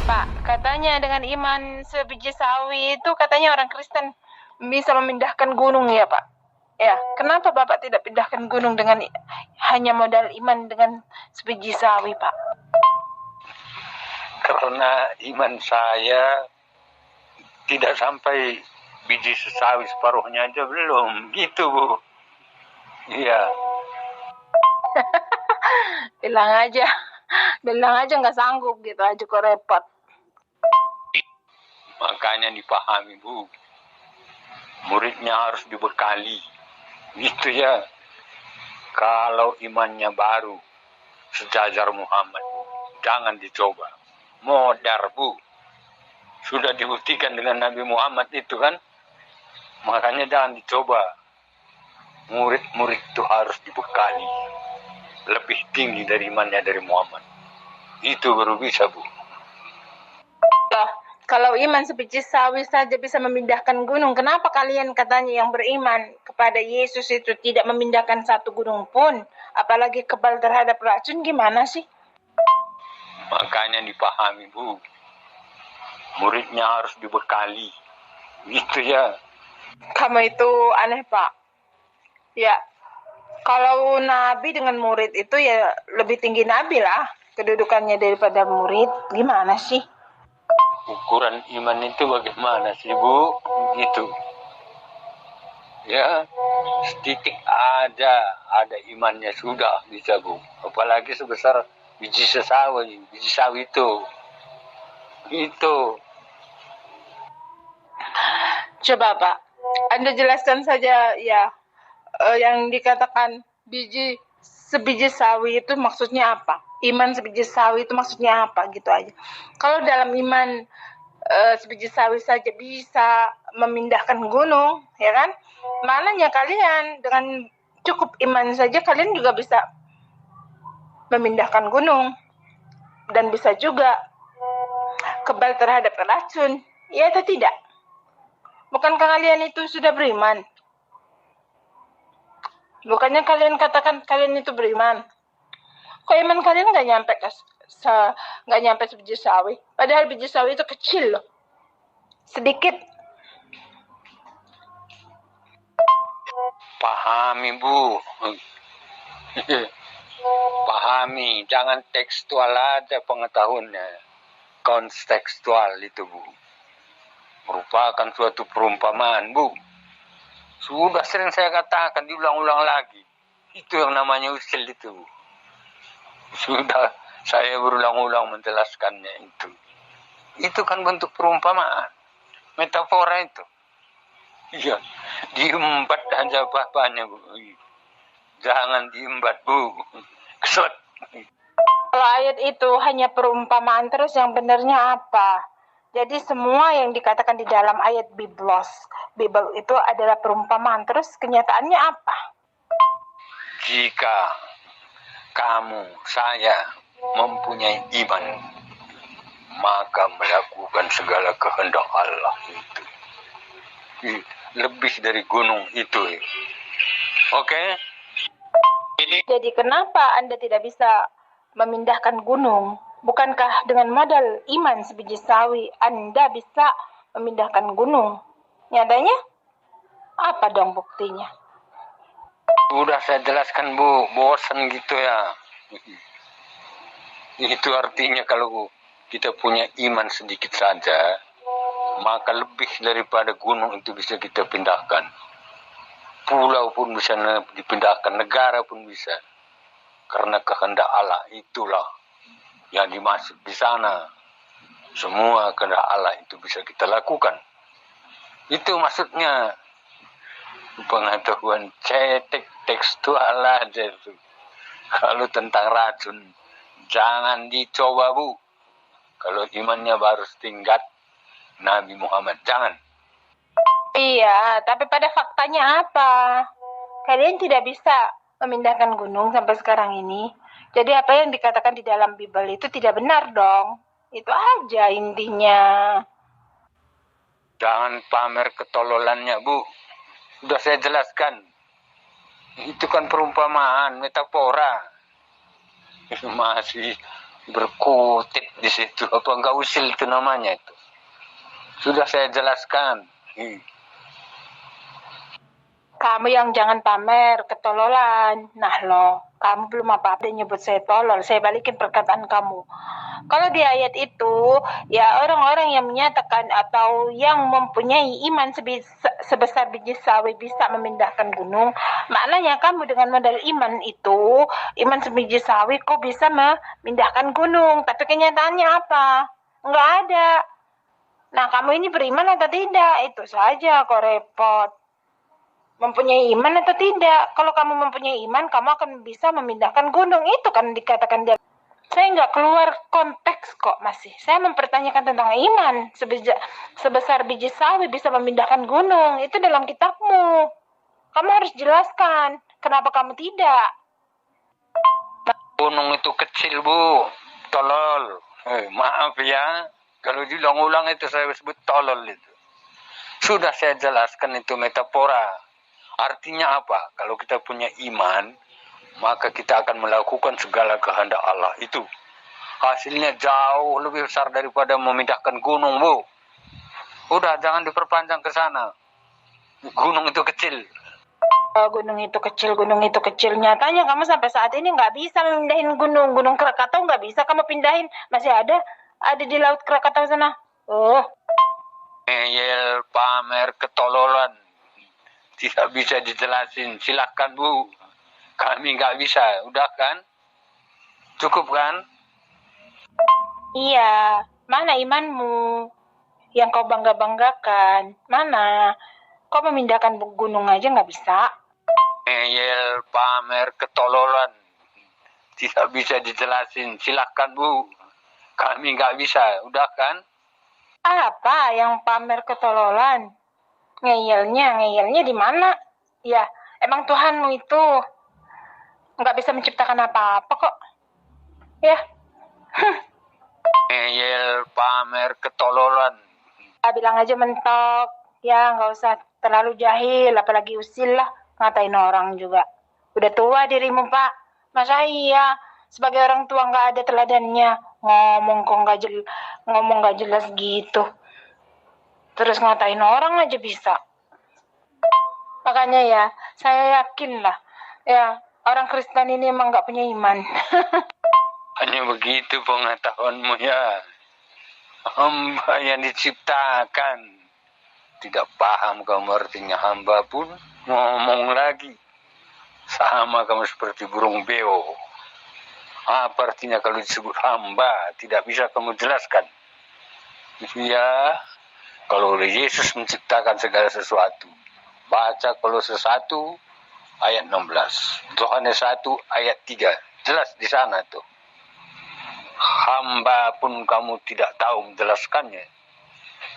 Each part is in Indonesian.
Pak, katanya dengan iman sebiji sawi itu katanya orang Kristen bisa memindahkan gunung ya Pak. Ya, kenapa Bapak tidak pindahkan gunung dengan hanya modal iman dengan sebiji sawi Pak? Karena iman saya tidak sampai biji sesawi separuhnya aja belum, gitu Bu. Iya. bilang aja nggak sanggup gitu aja kok repot. Makanya dipahami Bu, muridnya harus dibekali, gitu ya. Kalau imannya baru, sejajar Muhammad, jangan dicoba. Modar Bu, sudah dibuktikan dengan Nabi Muhammad itu kan. Makanya jangan dicoba. Murid-murid itu harus dibekali lebih tinggi dari imannya dari Muhammad. Itu baru bisa Bu. Loh, kalau iman sebiji sawi saja bisa memindahkan gunung, kenapa kalian katanya yang beriman kepada Yesus itu tidak memindahkan satu gunung pun? Apalagi kebal terhadap racun, gimana sih? Makanya dipahami Bu, muridnya harus dibekali, gitu ya. Kamu itu aneh Pak. Ya, kalau Nabi dengan murid itu ya lebih tinggi Nabi lah kedudukannya daripada murid. Gimana sih? Ukuran iman itu bagaimana sih Bu? Gitu. Ya, setitik ada imannya sudah bisa Bu. Apalagi sebesar biji sawi itu. Itu. Coba Pak, Anda jelaskan saja ya yang dikatakan sebiji sawi itu maksudnya apa? Iman sebiji sawi itu maksudnya apa gitu aja. Kalau dalam iman sebiji sawi saja bisa memindahkan gunung, ya kan? Mananya kalian dengan cukup iman saja kalian juga bisa memindahkan gunung dan bisa juga kebal terhadap racun, ya atau tidak? Bukankah kalian itu sudah beriman? Bukannya kalian katakan kalian itu beriman? Kok iman kalian nggak nyampe sebiji sawi? Padahal biji sawi itu kecil loh, sedikit. Pahami Bu. Pahami, jangan tekstual aja pengetahuannya. Kontekstual itu Bu. Merupakan suatu perumpamaan Bu. Sudah sering saya katakan, diulang-ulang lagi. Itu yang namanya usil itu Bu. Sudah saya berulang-ulang menjelaskannya itu. Itu kan bentuk perumpamaan. Metafora itu. Iya, diembat aja bapaknya Bu. Jangan diembat Bu. Keset. Kalau ayat itu hanya perumpamaan, terus yang benarnya apa? Jadi semua yang dikatakan di dalam ayat Bible itu adalah perumpamaan. Terus kenyataannya apa? Jika kamu, saya mempunyai iman, maka melakukan segala kehendak Allah itu. Lebih dari gunung itu. Oke? Jadi kenapa Anda tidak bisa memindahkan gunung? Bukankah dengan modal iman sebiji sawi Anda bisa memindahkan gunung? Nyatanya apa dong buktinya? Udah saya jelaskan Bu, bosan gitu ya. Itu artinya kalau kita punya iman sedikit saja, maka lebih daripada gunung itu bisa kita pindahkan. Pulau pun bisa dipindahkan, negara pun bisa. Karena kehendak Allah itulah yang dimaksud di sana. Semua kehendak Allah itu bisa kita lakukan. Itu maksudnya. Pengetahuan cetek tekstual aja itu. Kalau tentang racun, jangan dicoba Bu. Kalau imannya baru setingkat Nabi Muhammad, jangan. Iya, tapi pada faktanya apa? Kalian tidak bisa memindahkan gunung sampai sekarang ini. Jadi apa yang dikatakan di dalam Bible itu tidak benar dong. Itu aja intinya. Jangan pamer ketololannya Bu. Sudah saya jelaskan. Itu kan perumpamaan, metafora. Masih berkutip di situ. Apa enggak usil itu namanya itu? Sudah saya jelaskan. Kamu yang jangan pamer ketololan. Nah loh, kamu belum apa-apa nyebut saya tolol. Saya balikin perkataan kamu. Kalau di ayat itu, ya orang-orang yang menyatakan atau yang mempunyai iman sebesar biji sawi bisa memindahkan gunung. Maknanya kamu dengan modal iman itu, iman sebiji sawi kok bisa memindahkan gunung. Tapi kenyataannya apa? Enggak ada. Nah, kamu ini beriman atau tidak? Itu saja kok repot. Mempunyai iman atau tidak? Kalau kamu mempunyai iman, kamu akan bisa memindahkan gunung. Itu kan dikatakan dia. Saya nggak keluar konteks kok masih. Saya mempertanyakan tentang iman. Sebesar biji sawi bisa memindahkan gunung. Itu dalam kitabmu. Kamu harus jelaskan. Kenapa kamu tidak? Gunung itu kecil, Bu. Tolol. Maaf ya. Kalau diulang-ulang itu saya sebut tolol itu. Sudah saya jelaskan itu metafora. Artinya apa? Kalau kita punya iman, maka kita akan melakukan segala kehendak Allah itu. Hasilnya jauh lebih besar daripada memindahkan gunung, Bu. Udah, jangan diperpanjang ke sana. Gunung itu kecil. Gunung itu kecil. Nyatanya kamu sampai saat ini nggak bisa memindahin gunung. Gunung Krakatau nggak bisa kamu pindahin. Masih ada di Laut Krakatau sana. Ngeyel, pamer, ketololan. Tidak bisa dijelasin. Silakan, Bu. Kami nggak bisa. Udah kan? Cukup kan? Iya. Mana imanmu yang kau bangga-banggakan? Mana? Kau memindahkan gunung aja nggak bisa? Ngeyel, pamer, ketololan. Tidak bisa dijelasin. Silakan, Bu. Kami nggak bisa. Udah kan? Apa yang pamer ketololan? Ngeyelnya di mana? Ya, emang Tuhanmu itu nggak bisa menciptakan apa-apa kok. Ya. Ngeyel, pamer, ketololan. Bilang aja mentok. Ya, nggak usah terlalu jahil, apalagi usil lah. Ngatain orang juga. Udah tua dirimu, Pak. Masa iya? Sebagai orang tua nggak ada teladannya. Ngomong nggak jelas gitu. Terus ngatain orang aja bisa. Makanya ya, saya yakin lah. Ya, orang Kristen ini emang nggak punya iman. Hanya begitu pengetahuanmu ya. Hamba yang diciptakan. Tidak paham kamu artinya hamba pun ngomong lagi. Sama kamu seperti burung beo. Apa artinya kalau disebut hamba? Tidak bisa kamu jelaskan. Ya, kalau Yesus menciptakan segala sesuatu. Baca Kolose 1 ayat 16. Yohanes 1 ayat 3. Jelas di sana tuh. Hamba pun kamu tidak tahu menjelaskannya.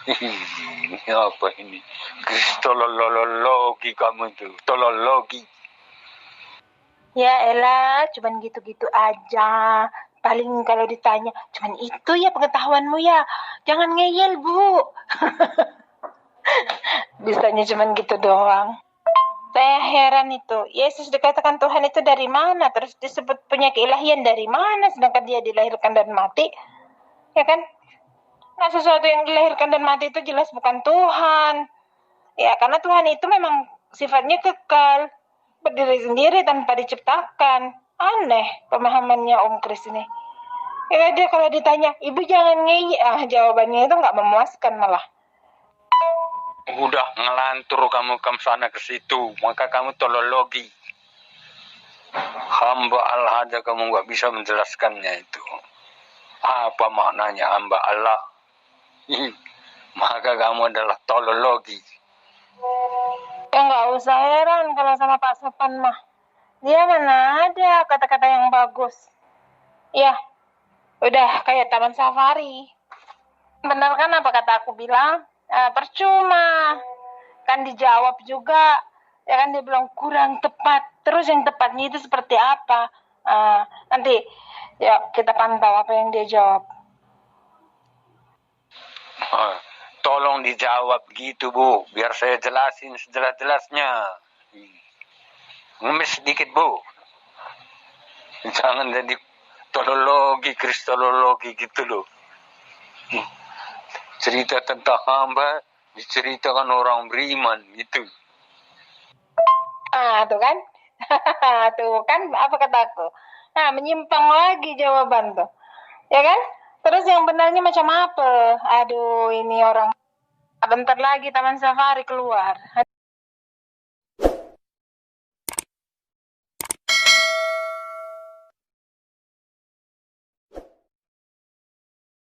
Ini apa ini? Kristolologi kamu itu. Tolologi. Ya elah, cuman gitu-gitu aja. Paling kalau ditanya, cuman itu ya pengetahuanmu ya. Jangan ngeyel, Bu. Bisanya cuman gitu doang. Saya heran itu. Yesus dikatakan Tuhan itu dari mana? Terus disebut punya keilahian dari mana? Sedangkan dia dilahirkan dan mati. Ya kan? Nah, sesuatu yang dilahirkan dan mati itu jelas bukan Tuhan. Ya, karena Tuhan itu memang sifatnya kekal. Berdiri sendiri tanpa diciptakan. Aneh pemahamannya Om Kris ini. Ya dia kalau ditanya, ibu jangan ngeyel. Jawabannya itu nggak memuaskan malah. Udah ngelantur kamu ke sana ke situ, maka kamu tolologi. Hamba Allah aja kamu nggak bisa menjelaskannya itu. Apa maknanya hamba Allah? Maka kamu adalah tolologi. Ya nggak usah heran kalau sama Pak Sopan mah. Dia mana ada kata-kata yang bagus. Ya, udah kayak taman safari. Benar kan apa kata aku bilang? Percuma. Kan dijawab juga. Ya kan dia bilang kurang tepat. Terus yang tepatnya itu seperti apa? Nanti ya kita pantau apa yang dia jawab. Tolong dijawab gitu, Bu. Biar saya jelasin sejelas-jelasnya. Ngemis sedikit, Bu. Jangan jadi teologi, kristologi gitu loh. Cerita tentang hamba diceritakan orang beriman gitu. Tuh kan. Tuh kan apa kataku. Nah, menyimpang lagi jawaban tuh. Ya kan? Terus yang benarnya macam apa? Aduh, ini orang bentar lagi Taman Safari keluar.